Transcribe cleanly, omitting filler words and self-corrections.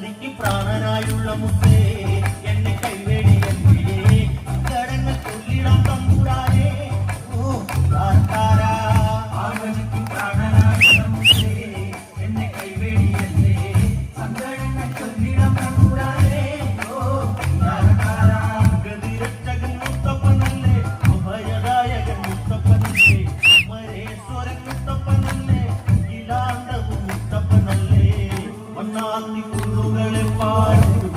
സന്തതിക്ക് പ്രാണനായുള്ള മുത്തേ എന്നെ കൈവേടിയല്ലേ കടങ്ങൾ കൊല്ലിടാൻ തമ്പുരാനേ ഓ താരാ ആഗമിക്ക് പ്രാണനായുള്ള മുത്തേ എന്നെ കൈവേടിയല്ലേ സങ്കടങ്ങൾ കൊല്ലിടാൻ തമ്പുരാനേ ഓ താരാ ഗതിരക്ഷകൻ മുത്തപ്പനല്ലേ അഭയദായകൻ മുത്തപ്പനല്ലേ മരേശ്വരൻ മുത്തപ്പനല്ലേ ഇലാണ്ടവും മുത്തപ്പനല്ലേ വണ്ണാത്തി കുന്നുകളെ പാടും